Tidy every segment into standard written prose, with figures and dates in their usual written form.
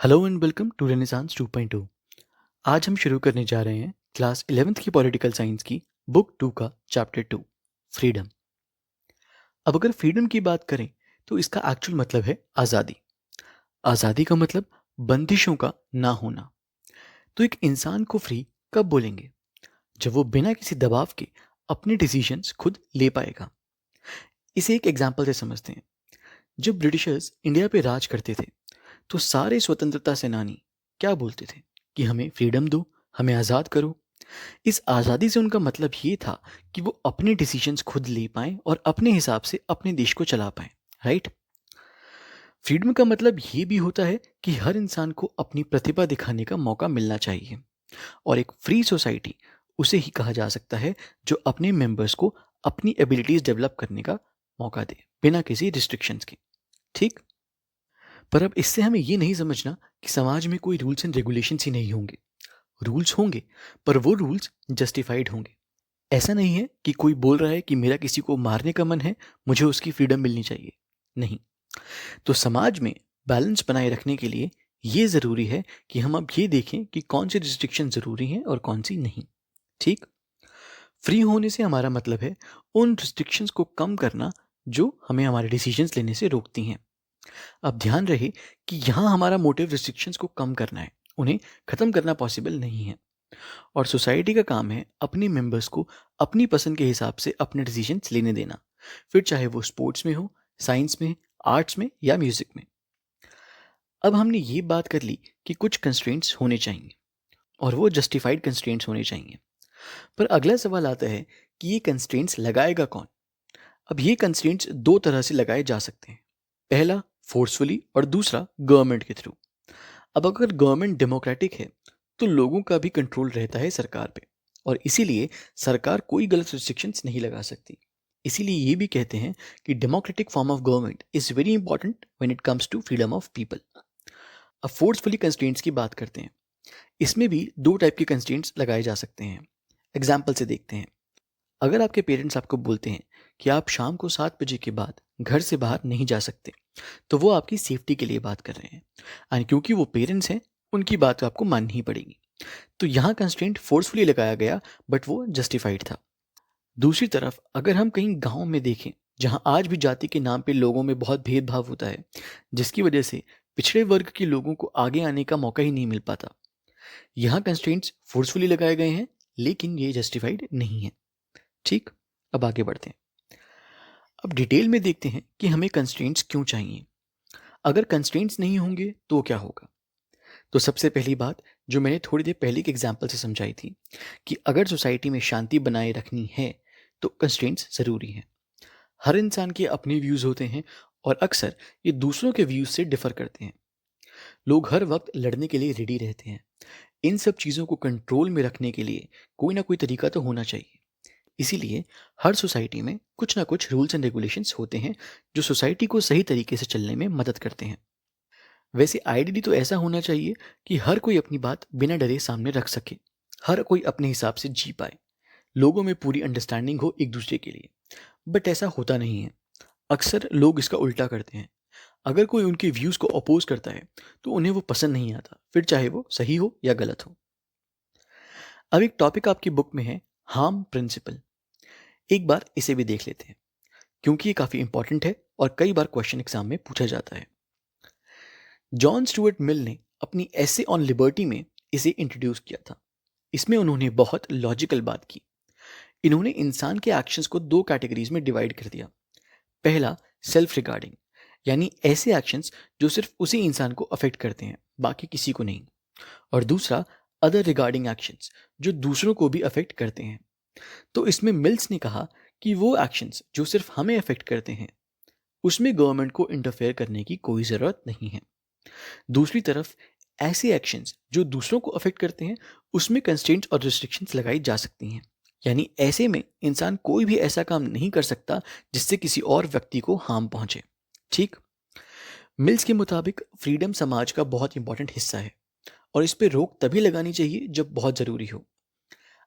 Hello and welcome to Renaissance 2.2। आज हम शुरू करने जा रहे हैं क्लास 11th की पॉलिटिकल साइंस की बुक 2 का चैप्टर 2 फ्रीडम। अब अगर फ्रीडम की बात करें तो इसका एक्चुअल मतलब है आज़ादी। आज़ादी का मतलब बंदिशों का ना होना। तो एक इंसान को फ्री कब बोलेंगे? जब वो बिना किसी दबाव के अपने डिसीजंस खुद ले पाएगा। इसे एक एग्जाम्पल से समझते हैं। जब ब्रिटिशर्स इंडिया पे राज करते थे तो सारे स्वतंत्रता सेनानी क्या बोलते थे कि हमें फ्रीडम दो, हमें आज़ाद करो। इस आज़ादी से उनका मतलब ये था कि वो अपने डिसीजंस खुद ले पाएं और अपने हिसाब से अपने देश को चला पाएं। राइट। फ्रीडम का मतलब ये भी होता है कि हर इंसान को अपनी प्रतिभा दिखाने का मौका मिलना चाहिए। और एक फ्री सोसाइटी उसे ही कहा जा सकता है जो अपने मेंबर्स को अपनी एबिलिटीज डेवलप करने का मौका दे बिना किसी रिस्ट्रिक्शंस के। ठीक। पर अब इससे हमें ये नहीं समझना कि समाज में कोई रूल्स एंड रेगुलेशंस ही नहीं होंगे। रूल्स होंगे, पर वो रूल्स जस्टिफाइड होंगे। ऐसा नहीं है कि कोई बोल रहा है कि मेरा किसी को मारने का मन है, मुझे उसकी फ्रीडम मिलनी चाहिए। नहीं। तो समाज में बैलेंस बनाए रखने के लिए ये ज़रूरी है कि हम अब ये देखें कि कौन सी रिस्ट्रिक्शन ज़रूरी हैं और कौन सी नहीं। ठीक। फ्री होने से हमारा मतलब है उन रिस्ट्रिक्शंस को कम करना जो हमें हमारे डिसीजंस लेने से रोकती हैं। अब ध्यान रहे कि यहाँ हमारा मोटिव रिस्ट्रिक्शंस को कम करना है, उन्हें ख़त्म करना पॉसिबल नहीं है। और सोसाइटी का काम है अपने मेंबर्स को अपनी पसंद के हिसाब से अपने डिसीजंस लेने देना, फिर चाहे वो स्पोर्ट्स में हो, साइंस में, आर्ट्स में या म्यूजिक में। अब हमने ये बात कर ली कि कुछ कंस्ट्रेंट्स होने चाहिए और वो जस्टिफाइड कंस्ट्रेंट्स होने चाहिए। पर अगला सवाल आता है कि ये कंस्ट्रेंट्स लगाएगा कौन? अब ये कंस्ट्रेंट्स दो तरह से लगाए जा सकते हैं। पहला फोर्सफुली और दूसरा गवर्नमेंट के थ्रू। अब अगर गवर्नमेंट डेमोक्रेटिक है तो लोगों का भी कंट्रोल रहता है सरकार पे, और इसीलिए सरकार कोई गलत रिस्ट्रिक्शंस नहीं लगा सकती। इसीलिए ये भी कहते हैं कि democratic form of government is very important when it comes to freedom of people. अब फोर्सफुली कंस्ट्रेंट्स की बात करते हैं। इसमें भी दो टाइप के कंस्ट्रेंट्स लगाए जा सकते हैं। एग्जाम्पल से देखते हैं। अगर आपके पेरेंट्स आपको बोलते हैं कि आप शाम को 7 बजे के बाद घर से बाहर नहीं जा सकते, तो वो आपकी सेफ्टी के लिए बात कर रहे हैं। एंड क्योंकि वो पेरेंट्स हैं, उनकी बात तो आपको माननी ही पड़ेगी। तो यहाँ कंस्ट्रेंट फोर्सफुली लगाया गया, बट वो जस्टिफाइड था। दूसरी तरफ अगर हम कहीं गांव में देखें जहाँ आज भी जाति के नाम पे लोगों में बहुत भेदभाव होता है, जिसकी वजह से पिछड़े वर्ग के लोगों को आगे आने का मौका ही नहीं मिल पाता, यहाँ कंस्ट्रेंट्स फोर्सफुली लगाए गए हैं, लेकिन ये जस्टिफाइड नहीं है। ठीक। अब आगे बढ़ते हैं। अब डिटेल में देखते हैं कि हमें कंस्ट्रेंट्स क्यों चाहिए। अगर कंस्ट्रेंट्स नहीं होंगे तो क्या होगा? तो सबसे पहली बात जो मैंने थोड़ी देर पहले के एग्जाम्पल से समझाई थी कि अगर सोसाइटी में शांति बनाए रखनी है तो कंस्ट्रेंट्स ज़रूरी हैं। हर इंसान के अपने व्यूज़ होते हैं और अक्सर ये दूसरों के व्यूज़ से डिफर करते हैं। लोग हर वक्त लड़ने के लिए रेडी रहते हैं। इन सब चीज़ों को कंट्रोल में रखने के लिए कोई ना कोई तरीका तो होना चाहिए। इसीलिए हर सोसाइटी में कुछ ना कुछ रूल्स एंड रेगुलेशंस होते हैं जो सोसाइटी को सही तरीके से चलने में मदद करते हैं। वैसे आइडियली तो ऐसा होना चाहिए कि हर कोई अपनी बात बिना डरे सामने रख सके, हर कोई अपने हिसाब से जी पाए, लोगों में पूरी अंडरस्टैंडिंग हो एक दूसरे के लिए। बट ऐसा होता नहीं है। अक्सर लोग इसका उल्टा करते हैं। अगर कोई उनके व्यूज़ को अपोज करता है तो उन्हें वो पसंद नहीं आता, फिर चाहे वो सही हो या गलत हो। अब एक टॉपिक आपकी बुक में है हार्म प्रिंसिपल। एक बार इसे भी देख लेते हैं क्योंकि ये काफ़ी इंपॉर्टेंट है और कई बार क्वेश्चन एग्जाम में पूछा जाता है। जॉन स्टुअर्ट मिल ने अपनी एसे ऑन लिबर्टी में इसे इंट्रोड्यूस किया था। इसमें उन्होंने बहुत लॉजिकल बात की। इन्होंने इंसान के एक्शंस को दो कैटेगरीज में डिवाइड कर दिया। पहला सेल्फ रिगार्डिंग, यानी ऐसे एक्शंस जो सिर्फ उसी इंसान को अफेक्ट करते हैं, बाकी किसी को नहीं। और दूसरा अदर रिगार्डिंग एक्शंस जो दूसरों को भी अफेक्ट करते हैं। तो इसमें मिल्स ने कहा कि वो एक्शंस जो सिर्फ हमें अफेक्ट करते हैं उसमें गवर्नमेंट को इंटरफेयर करने की कोई ज़रूरत नहीं है। दूसरी तरफ ऐसे एक्शंस जो दूसरों को अफेक्ट करते हैं उसमें कंस्ट्रेंट्स और रिस्ट्रिक्शंस लगाई जा सकती हैं। यानी ऐसे में इंसान कोई भी ऐसा काम नहीं कर सकता जिससे किसी और व्यक्ति को हार्म पहुंचे। ठीक। मिल्स के मुताबिक फ्रीडम समाज का बहुत इंपॉर्टेंट हिस्सा है और इस पर रोक तभी लगानी चाहिए जब बहुत ज़रूरी हो।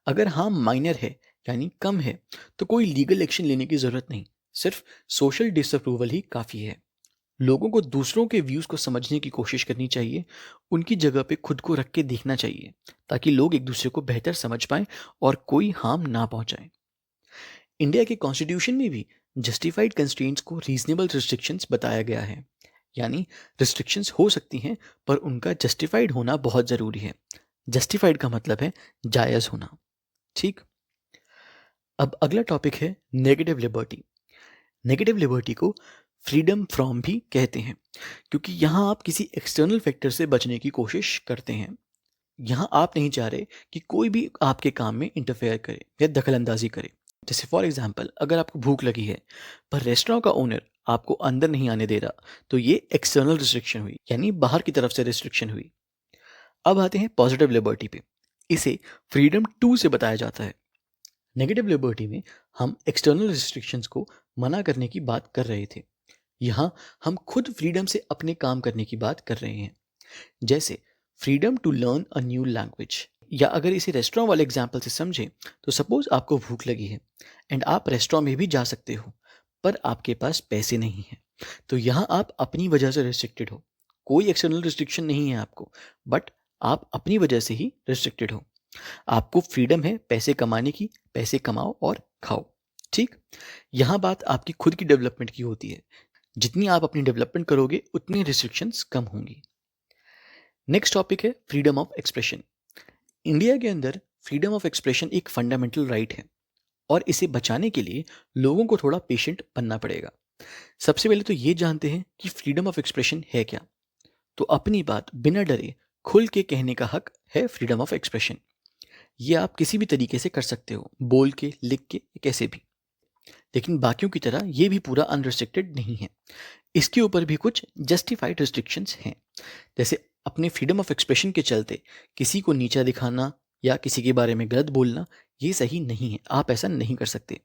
अगर हार्म माइनर है यानी कम है तो कोई लीगल एक्शन लेने की ज़रूरत नहीं, सिर्फ सोशल डिसअप्रूवल ही काफ़ी है। लोगों को दूसरों के व्यूज़ को समझने की कोशिश करनी चाहिए, उनकी जगह पे खुद को रख के देखना चाहिए, ताकि लोग एक दूसरे को बेहतर समझ पाएँ और कोई हार्म ना पहुँचाए। इंडिया के कॉन्स्टिट्यूशन में भी जस्टिफाइड कंस्ट्रेंट्स को रीजनेबल रिस्ट्रिक्शंस बताया गया है। यानी रिस्ट्रिक्शंस हो सकती हैं, पर उनका जस्टिफाइड होना बहुत ज़रूरी है। जस्टिफाइड का मतलब है जायज़ होना। ठीक। अब अगला टॉपिक है नेगेटिव लिबर्टी। नेगेटिव लिबर्टी को फ्रीडम फ्रॉम भी कहते हैं, क्योंकि यहाँ आप किसी एक्सटर्नल फैक्टर से बचने की कोशिश करते हैं। यहाँ आप नहीं चाह रहे कि कोई भी आपके काम में इंटरफेयर करे या दखल अंदाजी करे। जैसे फॉर एग्जाम्पल, अगर आपको भूख लगी है पर रेस्टोरेंट का ओनर आपको अंदर नहीं आने दे रहा, तो ये एक्सटर्नल रिस्ट्रिक्शन हुई, यानी बाहर की तरफ से रिस्ट्रिक्शन हुई। अब आते हैं पॉजिटिव लिबर्टी पे। इसे फ्रीडम 2 से बताया जाता है। नेगेटिव लिबर्टी में हम एक्सटर्नल रिस्ट्रिक्शंस को मना करने की बात कर रहे थे। यहाँ हम खुद फ्रीडम से अपने काम करने की बात कर रहे हैं। जैसे freedom to learn a new language, या अगर इसे रेस्टोरेंट वाले एग्जाम्पल से समझें, तो सपोज आपको भूख लगी है एंड आप रेस्टोरेंट में भी जा सकते हो, पर आपके पास पैसे नहीं हैं, तो यहाँ आप अपनी वजह से रिस्ट्रिक्टेड हो। कोई एक्सटर्नल रिस्ट्रिक्शन नहीं है आपको, बट आप अपनी वजह से ही रिस्ट्रिक्टेड हो। आपको फ्रीडम है पैसे कमाने की, पैसे कमाओ और खाओ। ठीक। यहाँ बात आपकी खुद की डेवलपमेंट की होती है। जितनी आप अपनी डेवलपमेंट करोगे, उतनी रिस्ट्रिक्शंस कम होंगी। नेक्स्ट टॉपिक है फ्रीडम ऑफ एक्सप्रेशन। इंडिया के अंदर फ्रीडम ऑफ एक्सप्रेशन एक फंडामेंटल राइट है, और इसे बचाने के लिए लोगों को थोड़ा पेशेंट बनना पड़ेगा। सबसे पहले तो ये जानते हैं कि फ्रीडम ऑफ एक्सप्रेशन है क्या। तो अपनी बात बिना डरे खुल के कहने का हक है फ्रीडम ऑफ एक्सप्रेशन। ये आप किसी भी तरीके से कर सकते हो, बोल के, लिख के, कैसे भी। लेकिन बाकियों की तरह ये भी पूरा अनरिस्ट्रिक्टेड नहीं है। इसके ऊपर भी कुछ जस्टिफाइड रिस्ट्रिक्शंस हैं। जैसे अपने फ्रीडम ऑफ एक्सप्रेशन के चलते किसी को नीचा दिखाना या किसी के बारे में गलत बोलना, ये सही नहीं है। आप ऐसा नहीं कर सकते।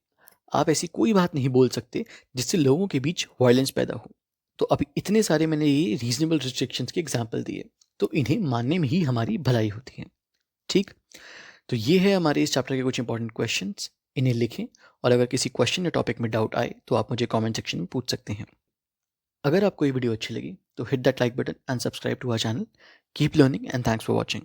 आप ऐसी कोई बात नहीं बोल सकते जिससे लोगों के बीच वायलेंस पैदा हो। तो अभी इतने सारे मैंने ये रीजनेबल रिस्ट्रिक्शंस के एग्जाम्पल दिए, तो इन्हें मानने में ही हमारी भलाई होती है। ठीक। तो ये है हमारे इस चैप्टर के कुछ इंपॉर्टेंट क्वेश्चंस। इन्हें लिखें, और अगर किसी क्वेश्चन या टॉपिक में डाउट आए तो आप मुझे कमेंट सेक्शन में पूछ सकते हैं। अगर आपको ये वीडियो अच्छी लगी तो hit that like button and subscribe to our channel. Keep learning and thanks for watching.